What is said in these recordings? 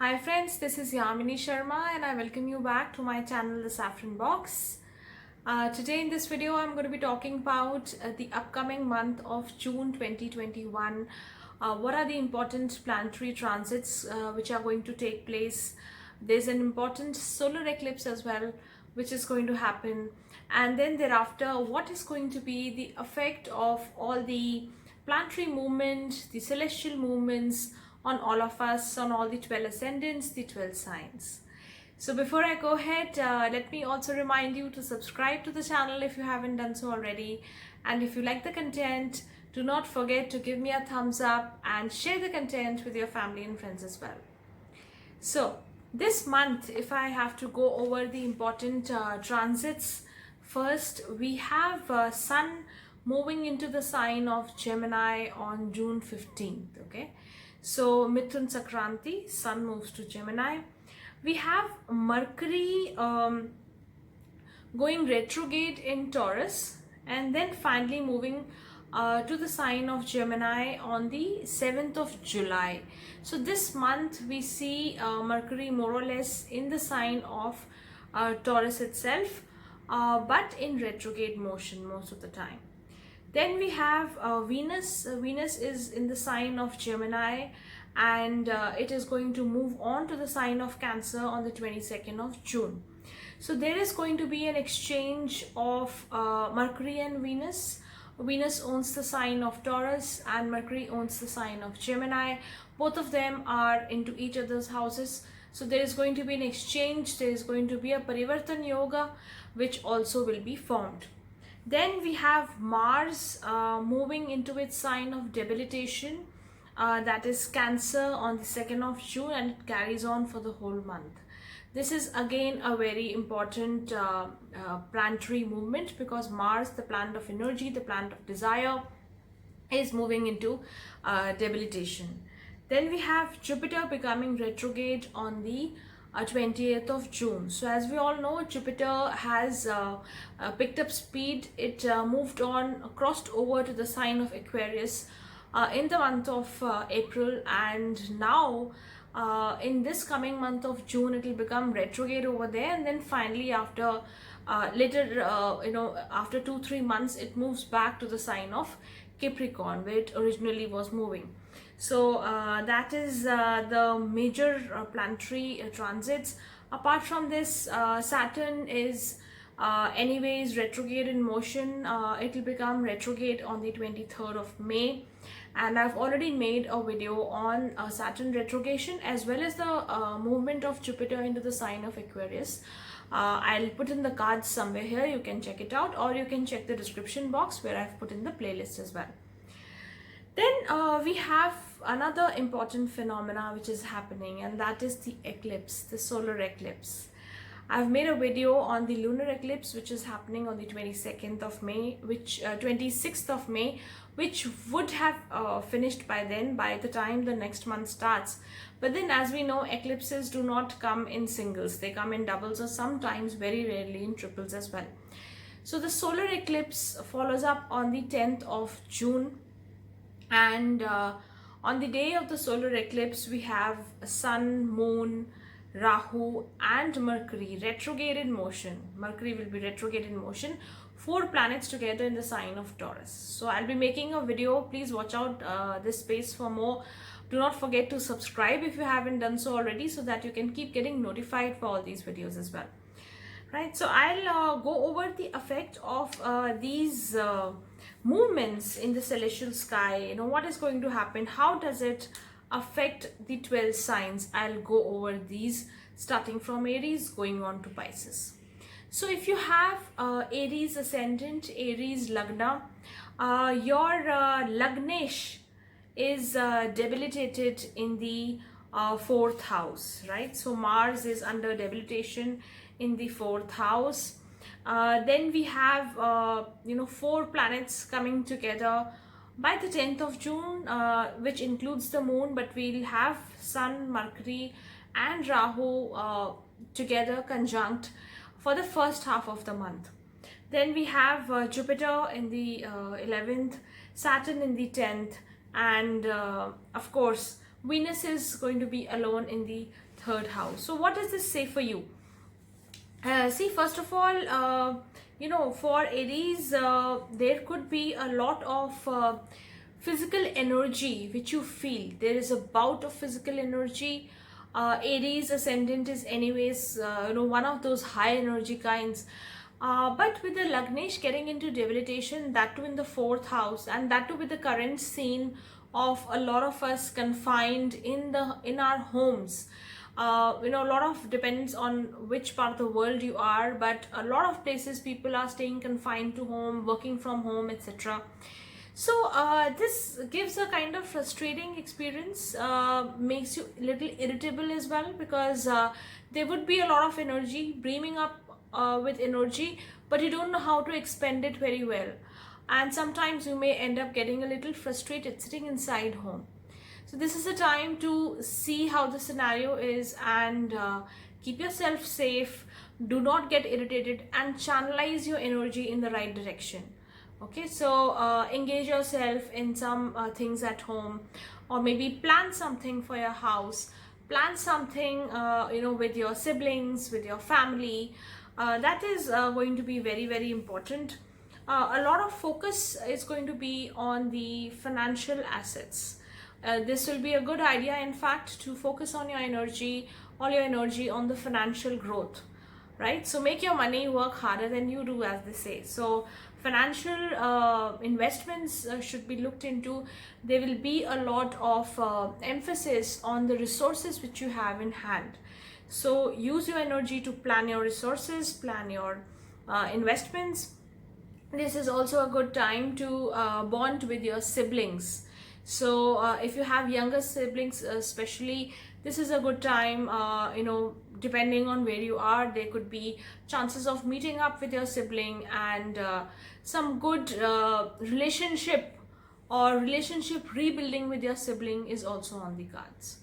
Hi friends, this is Yamini Sharma and I welcome you back to my channel, the Saffron Box. Today in this video, I'm going to be talking about the upcoming month of June 2021. What are the important planetary transits which are going to take place? There's an important solar eclipse as well, which is going to happen. And then thereafter, what is going to be the effect of all the planetary movement, the celestial movements, on all of us, on all the 12 ascendants, the 12 signs. So before I go ahead, let me also remind you to subscribe to the channel if you haven't done so already. And if you like the content, do not forget to give me a thumbs up and share the content with your family and friends as well. So this month, if I have to go over the important transits, first we have Sun moving into the sign of Gemini on June 15th, okay? So Mithun Sankranti, Sun moves to Gemini. We have Mercury going retrograde in Taurus and then finally moving to the sign of Gemini on the 7th of July. So this month we see Mercury more or less in the sign of Taurus itself, but in retrograde motion most of the time. Then we have Venus. Venus is in the sign of Gemini and it is going to move on to the sign of Cancer on the 22nd of June. So there is going to be an exchange of Mercury and Venus. Venus owns the sign of Taurus and Mercury owns the sign of Gemini. Both of them are into each other's houses. So there is going to be an exchange. There is going to be a Parivartan yoga which also will be formed. Then we have Mars moving into its sign of debilitation, that is Cancer on the 2nd of June, and it carries on for the whole month. This is again a very important planetary movement because Mars, the planet of energy, the planet of desire, is moving into debilitation. Then we have Jupiter becoming retrograde on the 20th of June. So as we all know, Jupiter has picked up speed. It moved on, crossed over to the sign of Aquarius in the month of April, and now in this coming month of June it will become retrograde over there, and then finally after after 2-3 months it moves back to the sign of Capricorn where it originally was moving. So that is the major planetary transits. Apart from this, Saturn is anyways retrograde in motion. It will become retrograde on the 23rd of May. And I've already made a video on Saturn retrogression as well as the movement of Jupiter into the sign of Aquarius. I'll put in the cards somewhere here. You can check it out, or you can check the description box where I've put in the playlist as well. Then we have another important phenomena which is happening, and that is the eclipse, the solar eclipse. I've made a video on the lunar eclipse which is happening on the 26th of May, which would have finished by then, by the time the next month starts. But then, as we know, eclipses do not come in singles. They come in doubles or sometimes very rarely in triples as well. So the solar eclipse follows up on the 10th of June. And on the day of the solar eclipse, we have Sun, Moon, Rahu and Mercury retrograde in motion. Mercury will be retrograde in motion. 4 planets together in the sign of Taurus. So I'll be making a video. Please watch out this space for more. Do not forget to subscribe if you haven't done so already, so that you can keep getting notified for all these videos as well. Right, so I'll go over the effect of these movements in the celestial sky. What is going to happen, how does it affect the 12 signs. I'll go over these starting from Aries going on to Pisces. So if you have Aries ascendant, Aries Lagna, your Lagnesh is debilitated in the 4th house, right? So Mars is under debilitation in the 4th house. Then we have 4 planets coming together by the 10th of June, which includes the moon, but we'll have Sun, Mercury and Rahu together conjunct for the first half of the month. Then we have Jupiter in the 11th, Saturn in the 10th, and of course Venus is going to be alone in the third house. So what does this say for you? See, first of all, for Aries, there could be a lot of physical energy which you feel. There is a bout of physical energy. Aries ascendant is anyways, one of those high energy kinds. But with the Lagnesh getting into debilitation, that too in the fourth house, and that too with the current scene of a lot of us confined in our homes. A lot of depends on which part of the world you are, but a lot of places people are staying confined to home, working from home, etc. So this gives a kind of frustrating experience, makes you a little irritable as well, because there would be a lot of energy brimming up with energy, but you don't know how to expend it very well, and sometimes you may end up getting a little frustrated sitting inside home. So this is a time to see how the scenario is, and keep yourself safe. Do not get irritated and channelize your energy in the right direction. Okay, so engage yourself in some things at home, or maybe plan something for your house, plan something with your siblings, with your family. That is going to be very, very important. A lot of focus is going to be on the financial assets. This will be a good idea, in fact, to focus on your energy, all your energy on the financial growth, right? So make your money work harder than you do, as they say. So financial investments should be looked into. There will be a lot of emphasis on the resources which you have in hand. So use your energy to plan your resources, plan your investments. This is also a good time to bond with your siblings. So if you have younger siblings especially, this is a good time, depending on where you are, there could be chances of meeting up with your sibling, and some good relationship rebuilding with your sibling is also on the cards.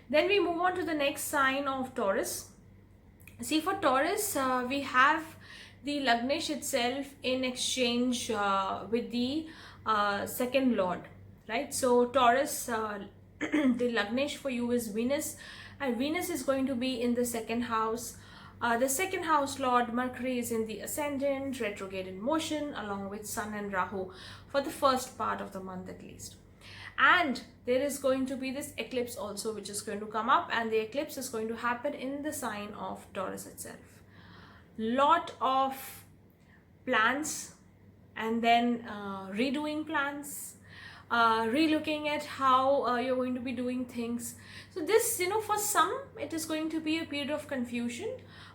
Then we move on to the next sign of Taurus. See, for Taurus, we have the Lagnesh itself in exchange with the second lord. Right, so Taurus, the Lagnesh for you is Venus, and Venus is going to be in the second house. The second house lord Mercury is in the ascendant, retrograde in motion, along with Sun and Rahu for the first part of the month at least. And there is going to be this eclipse also, which is going to come up, and the eclipse is going to happen in the sign of Taurus itself. Lot of plans, and then redoing plans, relooking at how you're going to be doing things. So this, for some it is going to be a period of confusion,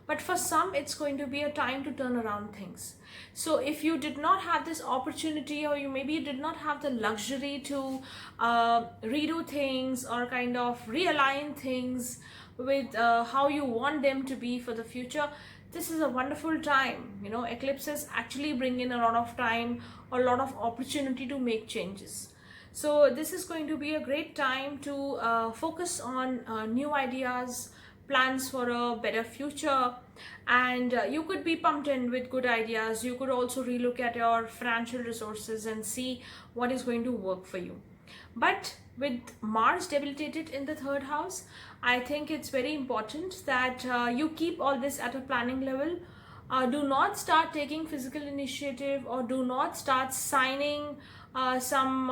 but for some it's going to be a time to turn around things. So if you did not have this opportunity, or maybe you did not have the luxury to redo things or kind of realign things with how you want them to be for the future, this is a wonderful time. Eclipses actually bring in a lot of time or a lot of opportunity to make changes. So this is going to be a great time to focus on new ideas, plans for a better future, and you could be pumped in with good ideas. You could also relook at your financial resources and see what is going to work for you. But with Mars debilitated in the third house, I think it's very important that you keep all this at a planning level. Do not start taking physical initiative, or do not start signing some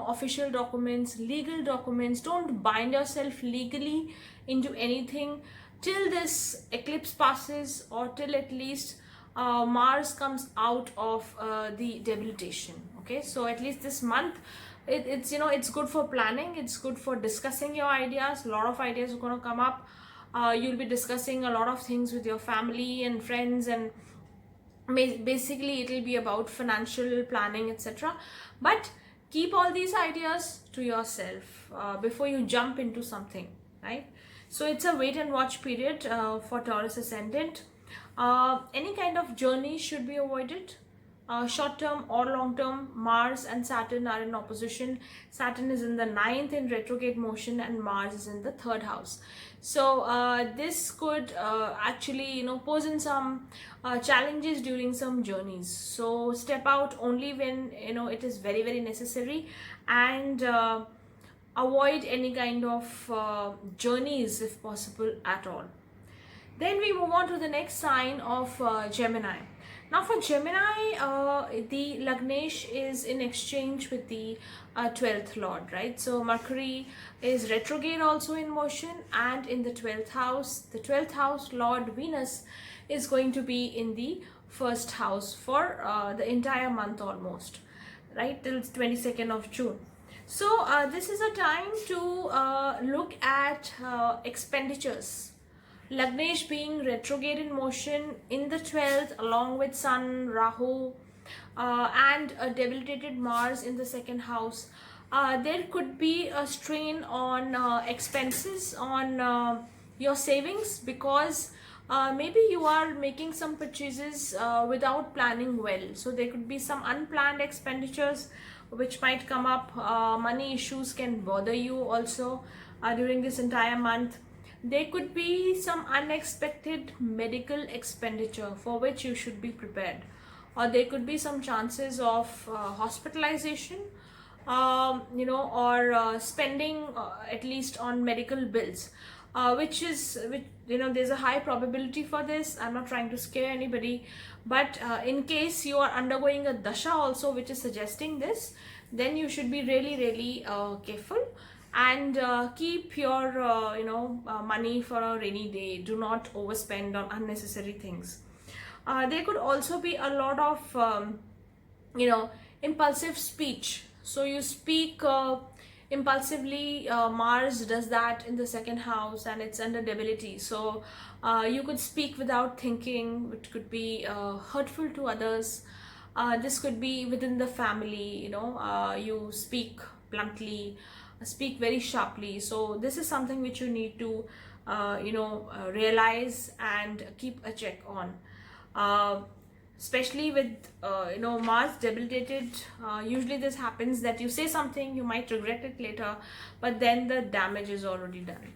official documents, legal documents. Don't bind yourself legally into anything till this eclipse passes, or till at least Mars comes out of the debilitation. Okay, so at least this month it's good for planning, it's good for discussing your ideas. A lot of ideas are going to come up. You'll be discussing a lot of things with your family and friends, and basically it will be about financial planning, etc. But keep all these ideas to yourself before you jump into something, right? So it's a wait and watch period for Taurus ascendant. Any kind of journey should be avoided. Short term or long term. Mars and Saturn are in opposition. Saturn is in the 9th in retrograde motion, and Mars is in the 3rd house. So this could actually pose in some challenges during some journeys. So step out only when it is very, very necessary, and avoid any kind of journeys if possible at all. Then we move on to the next sign of Gemini. Now for Gemini, the Lagnesh is in exchange with the 12th Lord, right? So Mercury is retrograde also in motion, and in the 12th house, the 12th house Lord Venus is going to be in the first house for the entire month almost, right, till 22nd of June. So this is a time to look at expenditures. Lagnesh being retrograde in motion in the 12th along with Sun, Rahu, and a debilitated Mars in the second house. There could be a strain on expenses, on your savings, because maybe you are making some purchases without planning well. So there could be some unplanned expenditures which might come up. Money issues can bother you also during this entire month. There could be some unexpected medical expenditure for which you should be prepared, or there could be some chances of hospitalization, or spending at least on medical bills, which there's a high probability for this. I'm not trying to scare anybody, but in case you are undergoing a dasha also which is suggesting this, then you should be really careful and keep your money for a rainy day. Do not overspend on unnecessary things. There could also be a lot of impulsive speech. So you speak impulsively. Mars does that in the second house and it's under debility, so you could speak without thinking, which could be hurtful to others. This could be within the family, you speak bluntly, speak very sharply. So this is something which you need to realize and keep a check on, especially with Mars debilitated. Usually this happens that you say something, you might regret it later, but then the damage is already done,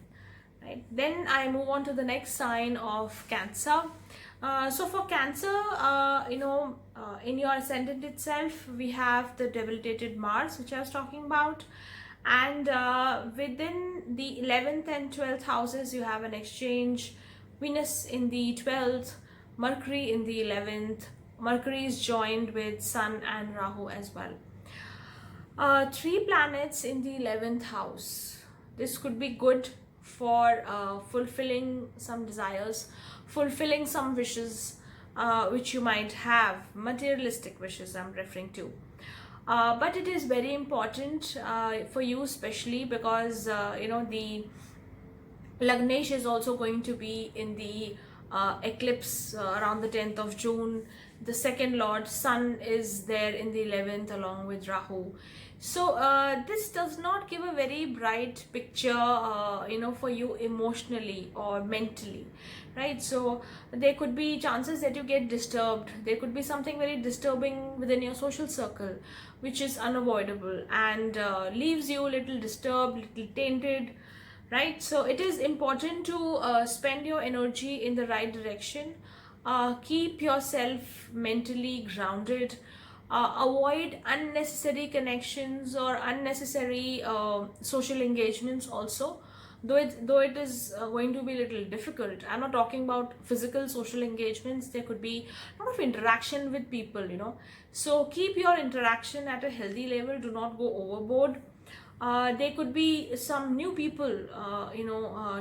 right? Then I move on to the next sign of Cancer. So for Cancer, in your ascendant itself, we have the debilitated Mars, which I was talking about. And within the 11th and 12th houses, you have an exchange. Venus in the 12th, Mercury in the 11th. Mercury is joined with Sun and Rahu as well. 3 planets in the 11th house. This could be good for fulfilling some desires, fulfilling some wishes which you might have, materialistic wishes I'm referring to. But it is very important for you, especially because the Lagnesh is also going to be in the eclipse around the 10th of June. The second Lord Sun is there in the 11th along with Rahu. So this does not give a very bright picture for you emotionally or mentally, right? So there could be chances that you get disturbed. There could be something very disturbing within your social circle which is unavoidable and leaves you a little disturbed, little tainted, right? So it is important to spend your energy in the right direction. Keep yourself mentally grounded. Avoid unnecessary connections or unnecessary social engagements also, though it is going to be a little difficult. I'm not talking about physical social engagements. There could be a lot of interaction with people, so keep your interaction at a healthy level. Do not go overboard. There could be some new people,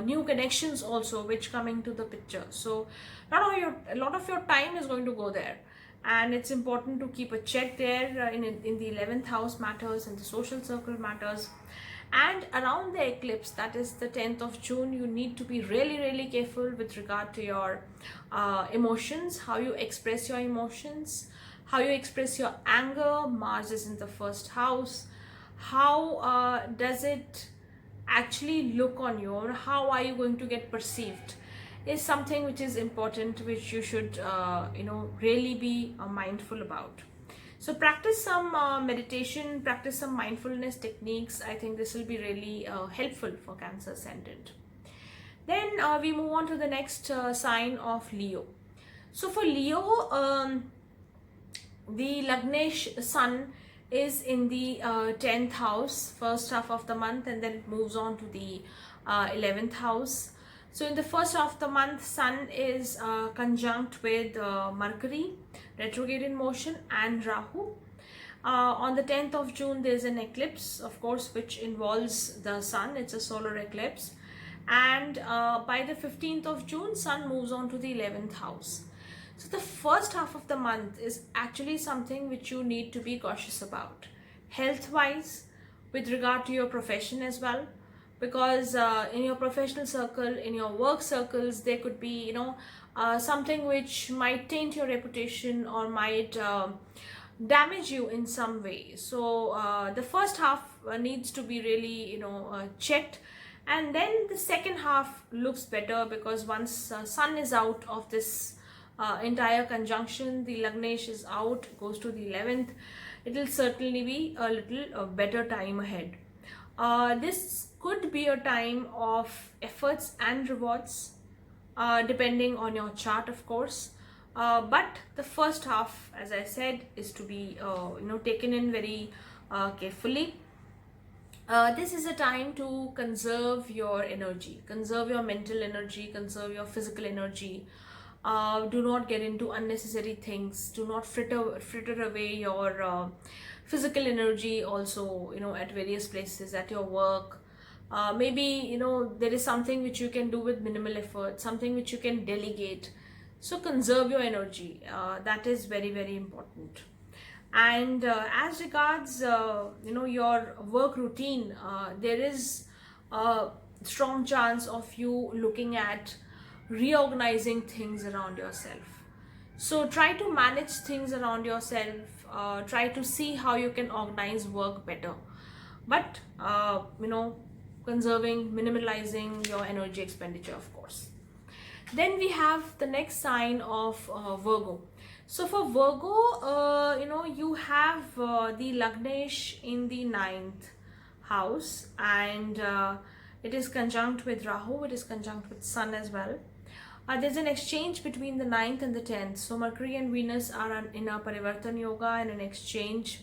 new connections also which come into the picture. So a lot of your time is going to go there, and it's important to keep a check there. In the 11th house matters, and the social circle matters. And around the eclipse, that is the 10th of June, you need to be really careful with regard to your emotions, how you express your emotions, how you express your anger. Mars is in the first house. How does it actually look on you, or how are you going to get perceived, is something which is important, which you should really be mindful about. So practice some meditation, practice some mindfulness techniques. I think this will be really helpful for Cancer ascendant. Then we move on to the next sign of Leo. So for Leo, the Lagnesh Sun is in the 10th house, first half of the month, and then it moves on to the 11th house. So in the first half of the month, Sun is conjunct with Mercury, retrograde in motion, and Rahu. On the 10th of June, there's an eclipse, of course, which involves the Sun. It's a solar eclipse. And by the 15th of June, Sun moves on to the 11th house. So the first half of the month is actually something which you need to be cautious about, health-wise, with regard to your profession as well, because in your professional circle, in your work circles, there could be, something which might taint your reputation or might damage you in some way. So the first half needs to be really, checked. And then the second half looks better, because once Sun is out of this entire conjunction, the Lagnesh is out, goes to the 11th, it will certainly be a little better time ahead. This could be a time of efforts and rewards, depending on your chart, of course. But the first half, as I said, is to be taken in very carefully. This is a time to conserve your energy, conserve your mental energy, conserve your physical energy. Do not get into unnecessary things. Do not fritter away your physical energy also, at various places, at your work. Maybe, there is something which you can do with minimal effort, something which you can delegate. So conserve your energy. That is very, very important. And as regards, your work routine, there is a strong chance of you looking at reorganizing things around yourself. So try to manage things around yourself. Try to see how you can organize work better. But, conserving, minimalizing your energy expenditure, of course. Then we have the next sign of Virgo. So for Virgo, you have the Lagnesh in the 9th house, and it is conjunct with Rahu, it is conjunct with Sun as well. There's an exchange between the 9th and the 10th. So Mercury and Venus are in a Parivartan yoga and an exchange.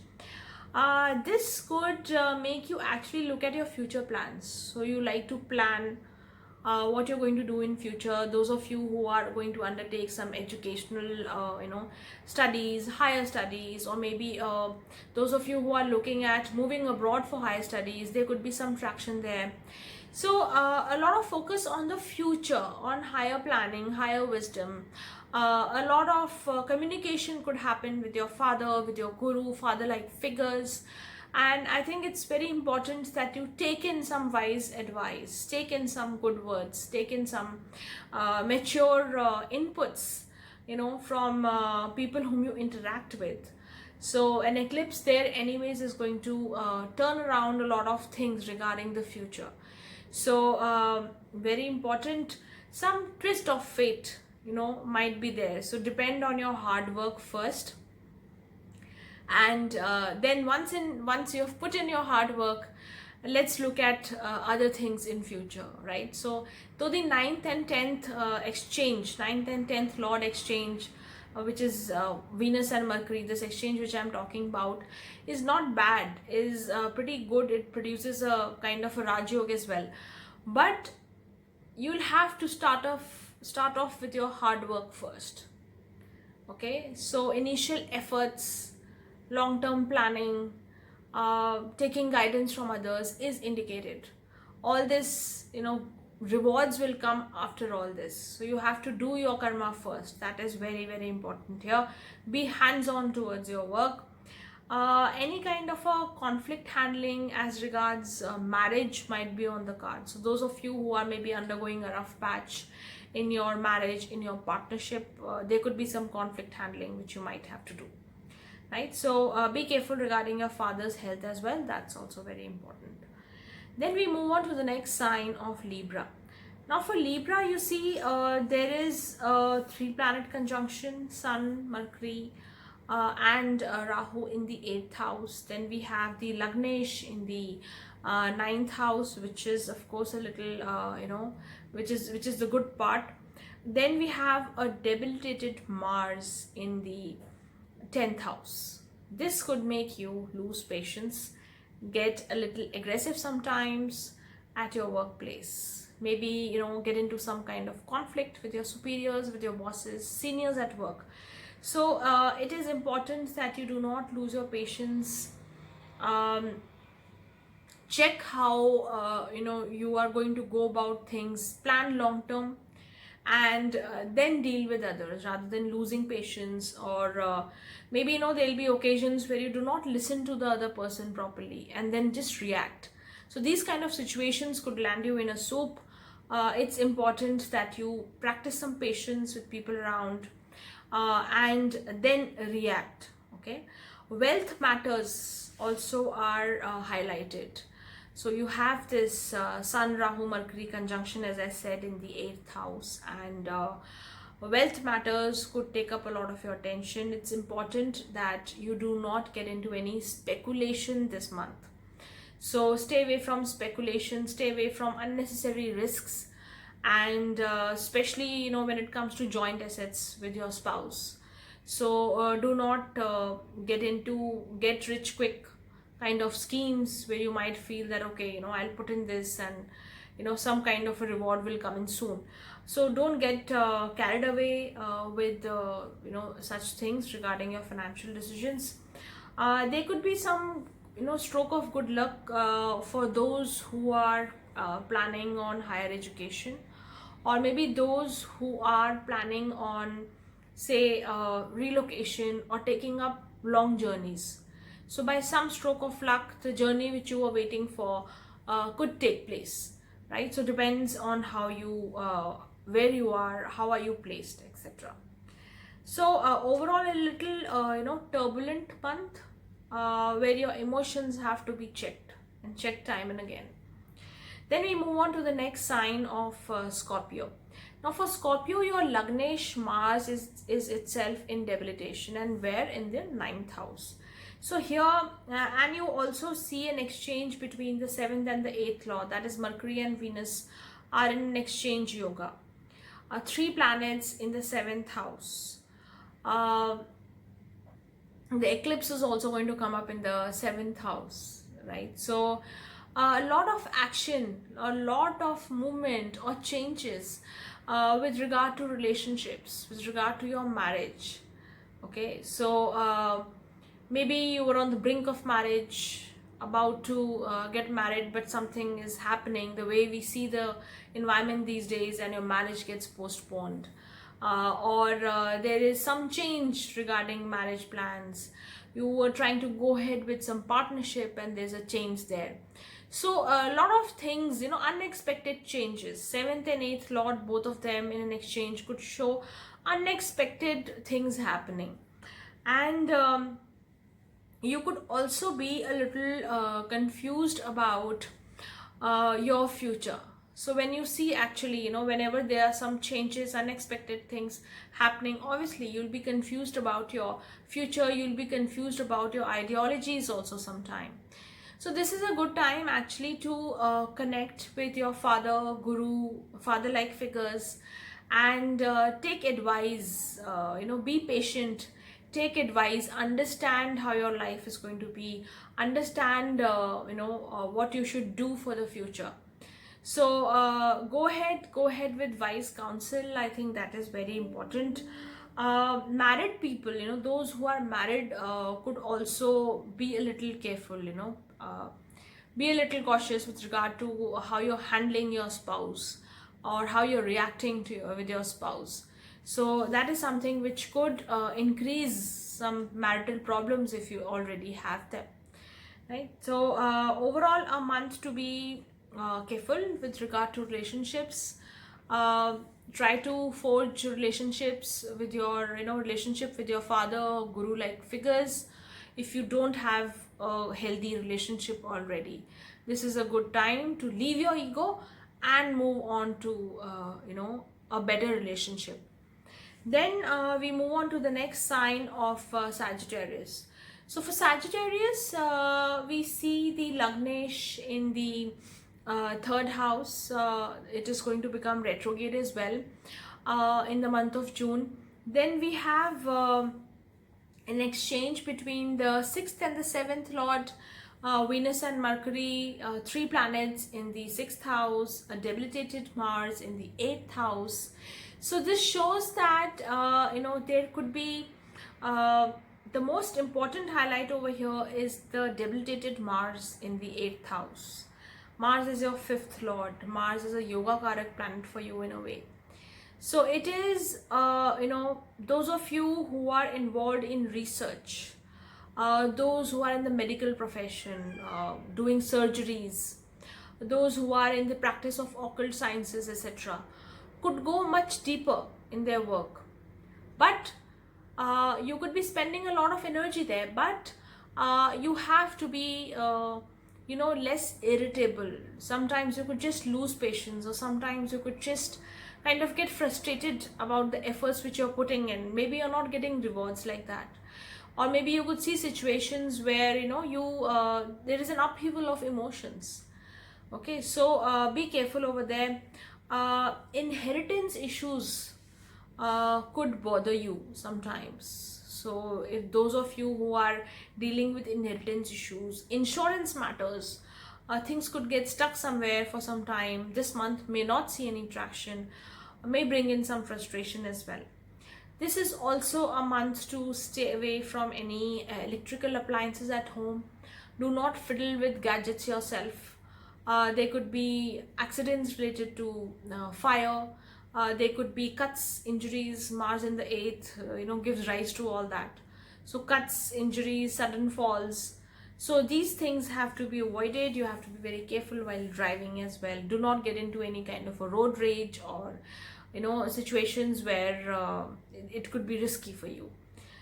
This could make you actually look at your future plans. So you like to plan what you're going to do in future. Those of you who are going to undertake some educational studies, higher studies, or maybe those of you who are looking at moving abroad for higher studies, there could be some traction there. So a lot of focus on the future, on higher planning, higher wisdom. A lot of communication could happen with your father, with your guru, father-like figures. And I think it's very important that you take in some wise advice, take in some good words, take in some mature inputs, from people whom you interact with. So an eclipse there anyways is going to turn around a lot of things regarding the future. So very important, some twist of fate, might be there. So depend on your hard work first. And then once you've put in your hard work, let's look at other things in future, right? So though the 9th and 10th exchange, 9th and 10th Lord exchange, which is Venus and Mercury, this exchange which I'm talking about, is not bad, is pretty good. It produces a kind of a Raj Yoga as well. But you'll have to start off with your hard work first. Okay, so initial efforts, long-term planning, taking guidance from others is indicated. All this, rewards will come after all this. So you have to do your karma first. That is very, very important here. Be hands-on towards your work. Any kind of a conflict handling as regards marriage might be on the card. So those of you who are maybe undergoing a rough patch in your marriage, in your partnership, there could be some conflict handling which you might have to do. Right? So be careful regarding your father's health as well. That's also very important. Then we move on to the next sign of Libra. Now for Libra, you see there is a 3-planet conjunction, Sun, Mercury, and Rahu in the 8th house. Then we have the Lagnesh in the 9th house, which is of course a little, which is the good part. Then we have a debilitated Mars in the 10th house. this could make you lose patience, get a little aggressive sometimes at your workplace. Maybe, get into some kind of conflict with your superiors, with your bosses, seniors at work. So it is important that you do not lose your patience. um, Check how you are going to go about things, plan long term, and then deal with others rather than losing patience. Or maybe there'll be occasions where you do not listen to the other person properly and then just react. So these kind of situations could land you in a soup. It's important that you practice some patience with people around, and then react. Okay. Wealth matters also are highlighted. So you have this Sun, Rahu, Mercury conjunction, as I said, in the 8th house, and wealth matters could take up a lot of your attention. It's important that you do not get into any speculation this month. So stay away from speculation, stay away from unnecessary risks, and especially when it comes to joint assets with your spouse. So do not get into get rich quick kind of schemes where you might feel that, okay, I'll put in this and some kind of a reward will come in soon. So don't get carried away with such things regarding your financial decisions. There could be some stroke of good luck for those who are planning on higher education, or maybe those who are planning on, say, relocation or taking up long journeys. So by some stroke of luck, the journey which you are waiting for could take place, right? So depends on how you where you are, how are you placed, etc. So overall, a little turbulent month where your emotions have to be checked and checked time and again. Then we move on to the next sign of Scorpio. Now for Scorpio, your Lagnesh Mars is itself in debilitation, and where? In the 9th house. So here, and you also see an exchange between the 7th and the 8th law, that is Mercury and Venus are in an exchange yoga. 3 planets in the 7th house. The eclipse is also going to come up in the 7th house, right? So a lot of action, a lot of movement or changes with regard to relationships, with regard to your marriage. Okay, so maybe you were on the brink of marriage, about to get married, but something is happening, the way we see the environment these days, and your marriage gets postponed. Or there is some change regarding marriage plans. You were trying to go ahead with some partnership and there's a change there. So a lot of things, unexpected changes. 7th and 8th lord, both of them in an exchange, could show unexpected things happening. And you could also be a little confused about your future. So when you see, actually, whenever there are some changes, unexpected things happening, obviously you'll be confused about your future, you'll be confused about your ideologies also sometime. So this is a good time actually to connect with your father, guru, father-like figures, and take advice, be patient, take advice, understand how your life is going to be, understand what you should do for the future. So go ahead with wise counsel. I think that is very important. Married people, those who are married could also be a little careful, be a little cautious with regard to how you're handling your spouse or how you're reacting to with your spouse. So that is something which could increase some marital problems if you already have them, right? So overall, a month to be careful with regard to relationships. Try to forge relationships with your relationship with your father, guru like figures. If you don't have a healthy relationship already, this is a good time to leave your ego and move on to a better relationship. Then we move on to the next sign of Sagittarius. So for Sagittarius, we see the Lagnesh in the 3rd house. It is going to become retrograde as well in the month of June. Then we have an exchange between the 6th and the 7th lord, Venus and Mercury, three planets in the 6th house, a debilitated Mars in the 8th house. So this shows that there could be the most important highlight over here is the debilitated Mars in the 8th house. Mars is your 5th lord. Mars is a yoga karak planet for you in a way. So it is, those of you who are involved in research, those who are in the medical profession, doing surgeries, those who are in the practice of occult sciences, etc., could go much deeper in their work. But you could be spending a lot of energy there, but you have to be less irritable. Sometimes you could just lose patience, or sometimes you could just kind of get frustrated about the efforts which you're putting in. Maybe you're not getting rewards like that, or maybe you could see situations where there is an upheaval of emotions. Okay, so be careful over there. Inheritance issues could bother you sometimes. So if those of you who are dealing with inheritance issues, insurance matters, things could get stuck somewhere for some time. This month may not see any traction, may bring in some frustration as well. This is also a month to stay away from any electrical appliances at home. Do not fiddle with gadgets yourself. There could be accidents related to fire. There could be cuts, injuries. Mars in the 8th, gives rise to all that. So cuts, injuries, sudden falls. So these things have to be avoided. You have to be very careful while driving as well. Do not get into any kind of a road rage or situations where it could be risky for you.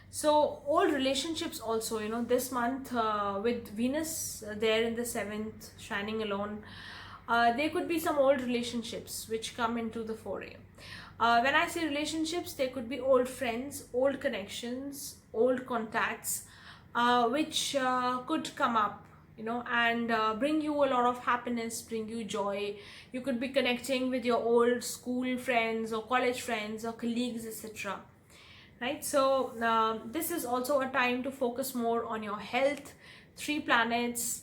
So old relationships also, this month with Venus there in the 7th shining alone, there could be some old relationships which come into the foray. When I say relationships, there could be old friends, old connections, old contacts which could come up, and bring you a lot of happiness, bring you joy. You could be connecting with your old school friends or college friends or colleagues, etc. Right? So this is also a time to focus more on your health. Three planets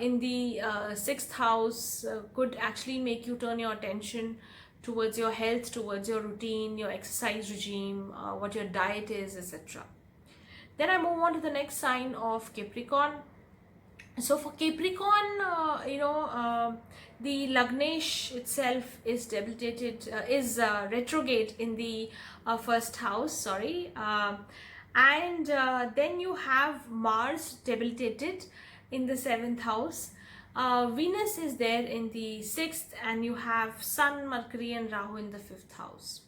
in the 6th house could actually make you turn your attention towards your health, towards your routine, your exercise regime, what your diet is, etc. Then I move on to the next sign of Capricorn. So for Capricorn, the Lagnesh itself is debilitated, is retrograde in the first house, and then you have Mars debilitated in the 7th house. Venus is there in the 6th, and you have Sun, Mercury and Rahu in the 5th house.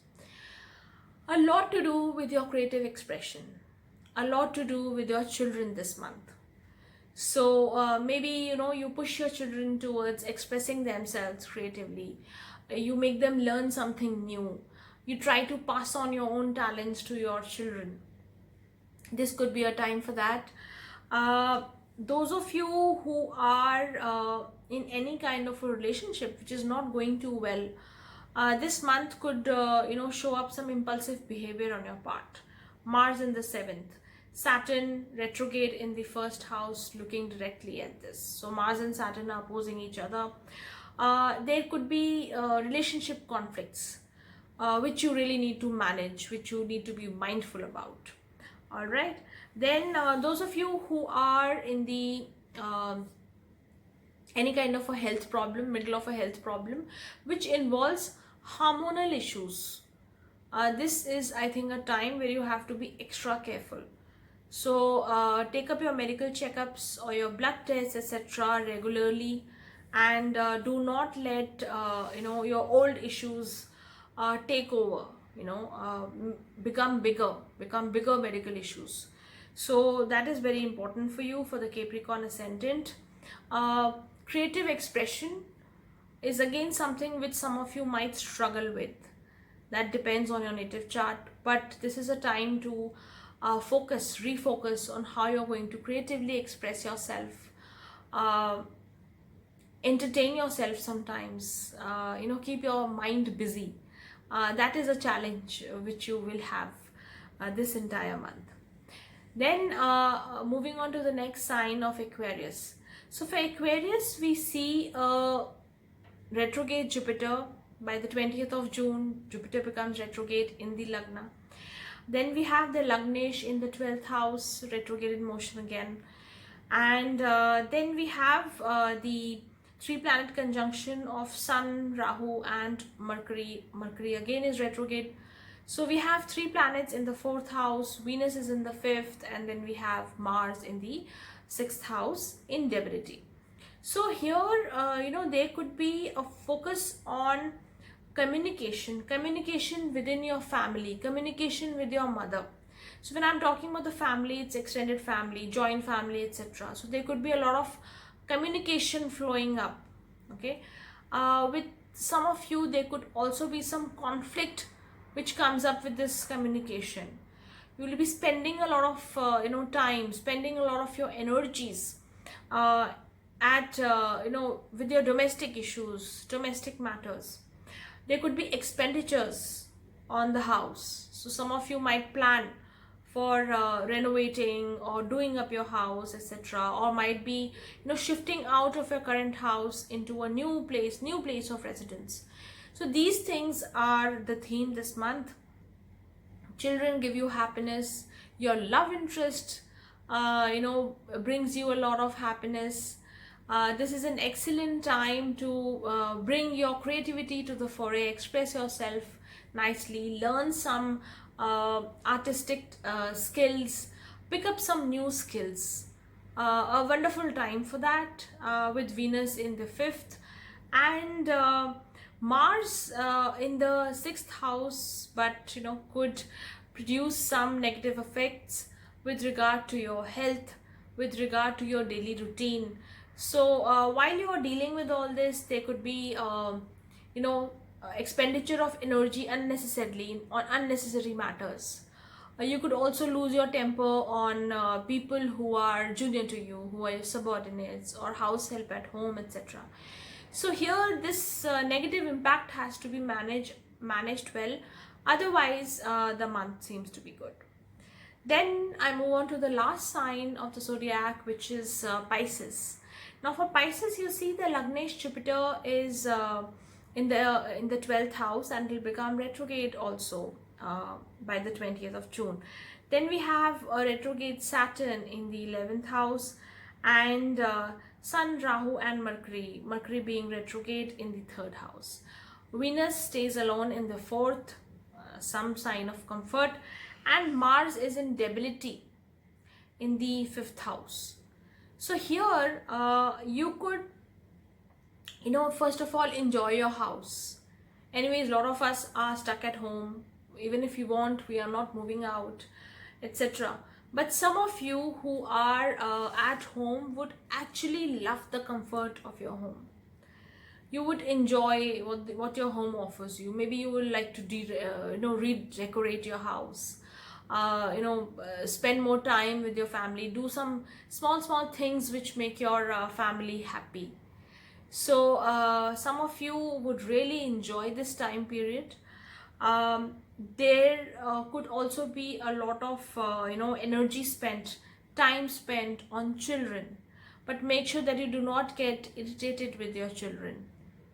A lot to do with your creative expression, a lot to do with your children this month. So maybe you push your children towards expressing themselves creatively. You make them learn something new. You try to pass on your own talents to your children. This could be a time for that. Those of you who are in any kind of a relationship which is not going too well, this month could show up some impulsive behavior on your part. Mars in the 7th, Saturn retrograde in the 1st house, looking directly at this. So Mars and Saturn are opposing each other. There could be relationship conflicts which you really need to manage, which you need to be mindful about. All right. Then those of you who are in the any kind of a health problem, middle of a health problem, which involves hormonal issues, this is, I think, a time where you have to be extra careful. So take up your medical checkups or your blood tests, etc. regularly, and do not let your old issues take over, become bigger medical issues. So that is very important for you, for the Capricorn ascendant. Creative expression is again something which some of you might struggle with. That depends on your native chart, but this is a time to refocus on how you're going to creatively express yourself, entertain yourself sometimes, keep your mind busy. That is a challenge which you will have this entire month. Then moving on to the next sign of Aquarius. So for Aquarius, we see retrograde Jupiter. By the 20th of June, Jupiter becomes retrograde in the Lagna. Then we have the Lagnesh in the 12th house, retrograde in motion again. And then we have the three planet conjunction of Sun, Rahu and Mercury. Mercury again is retrograde. So we have three planets in the 4th house, Venus is in the 5th, and then we have Mars in the 6th house in debility. So here, there could be a focus on communication within your family, communication with your mother. So when I'm talking about the family, it's extended family, joint family, etc. So there could be a lot of communication flowing up. Okay, with some of you, there could also be some conflict which comes up with this communication. You will be spending a lot of time, spending a lot of your energies at with your domestic issues, domestic matters. There could be expenditures on the house. So some of you might plan for renovating or doing up your house, etc., or might be shifting out of your current house into a new place of residence. So these things are the theme this month. Children give you happiness. Your love interest brings you a lot of happiness. This is an excellent time to bring your creativity to the foray, express yourself nicely, learn some artistic skills, pick up some new skills. A wonderful time for that, with Venus in the 5th and Mars in the 6th house, but could produce some negative effects with regard to your health, with regard to your daily routine. So while you are dealing with all this, there could be expenditure of energy unnecessarily on unnecessary matters. You could also lose your temper on people who are junior to you, who are your subordinates or house help at home, etc. So here this negative impact has to be managed well. Otherwise, the month seems to be good. Then I move on to the last sign of the zodiac, which is Pisces. Now for Pisces, you see the Lagnesh Jupiter is in the 12th house and will become retrograde also by the 20th of June. Then we have a retrograde Saturn in the 11th house and Sun, Rahu and Mercury being retrograde in the 3rd house. Venus stays alone in the 4th, some sign of comfort, and Mars is in debility in the 5th house. So here you could first of all enjoy your house. Anyways, a lot of us are stuck at home. Even if you want, we are not moving out, etc. But some of you who are at home would actually love the comfort of your home. You would enjoy what your home offers you. Maybe you would like to redecorate your house, spend more time with your family, do some small things which make your family happy. So some of you would really enjoy this time period. There could also be a lot of energy spent, time spent on children, but make sure that you do not get irritated with your children.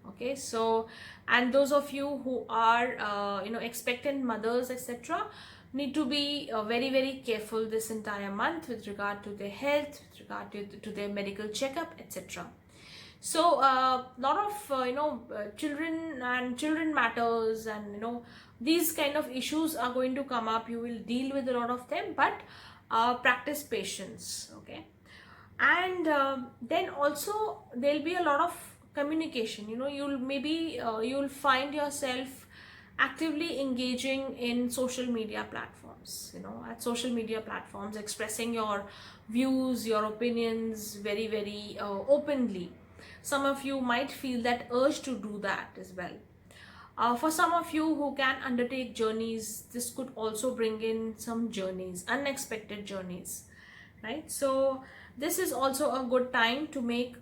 Okay, so and those of you who are expectant mothers, etc., need to be very careful this entire month with regard to their health, with regard to their medical checkup, etc. So lot of children matters, and these kind of issues are going to come up. You will deal with a lot of them, but practice patience. Okay, and then also there'll be a lot of communication. You'll find yourself actively engaging in social media platforms, at social media platforms, expressing your views, your opinions very openly. Some of you might feel that urge to do that as well. For some of you who can undertake journeys, this could also bring in some journeys, unexpected journeys, right? So this is also a good time to make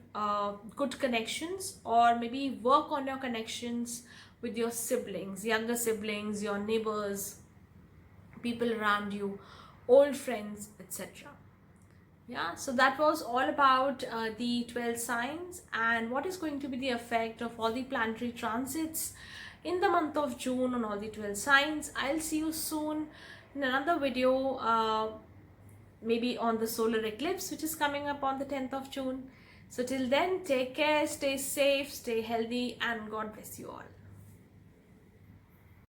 good connections, or maybe work on your connections with your siblings, younger siblings, your neighbors, people around you old friends, etc. Yeah, so that was all about the 12 signs and what is going to be the effect of all the planetary transits in the month of June on all the 12 signs. I'll see you soon in another video, maybe on the solar eclipse, which is coming up on the 10th of June. So till then, take care, stay safe, stay healthy, and God bless you all.